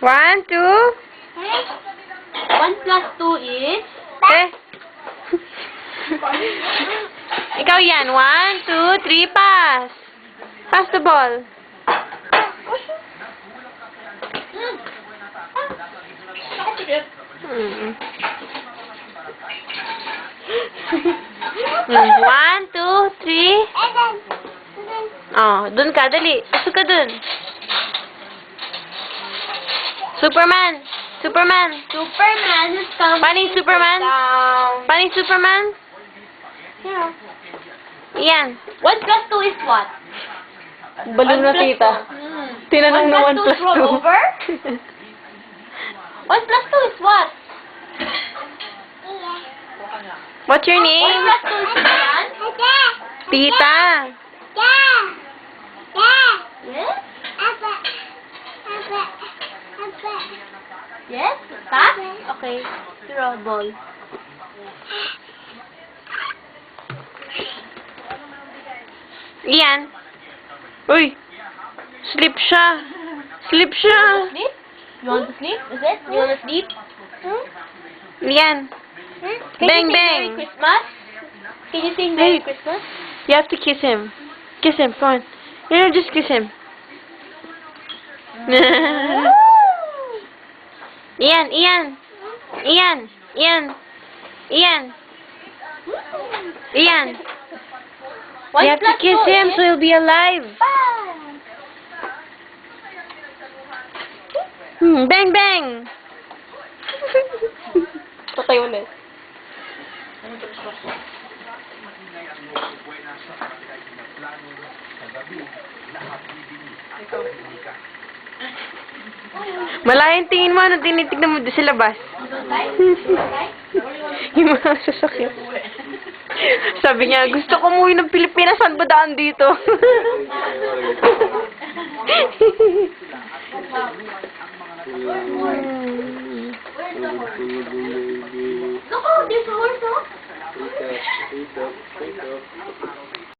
1, 2. 1 plus 2 is? Eh. Ikaw yan. 1, 2, 3, pass. Pass the ball. Mm. 1, 2, 3. Oh, dun ka. Dali. Pasok ka dun. Superman. Superman. Superman is coming. Paano yung Superman? Down. Paano yung Superman? Yeah. Yan. 1 plus 2 is what? Balon na 1 plus tita. 2. Tinanong na 1 plus 2. roll over? 1 plus 2 is what? What's your 1 name? plus 2 is what? Tita. Yes? Yes? Pass? Okay. Throw ball. Ian. Uy. Sleep siya. Sleep siya. Sleep? You want to sleep? Is it? You want to sleep? Ian. Can Bang, you sing bang. Merry Christmas? Can you sing Merry Hey. Christmas? You have to kiss him. Kiss him. Come on. You know, just kiss him. Ian. Ian. Ian. Ian. Ian. Ian. One You have to plus kiss two him is- so he'll be alive. Bang, bang. Patay ulit. Malayang tingin mo, ano tinitignan mo doon sa labas? Yung mga sasakyan. Sabi niya, gusto ko umuwi ng Pilipinas, saan ba daan dito? Look, oh, there's a horse, oh. Wake up, wake up, wake up.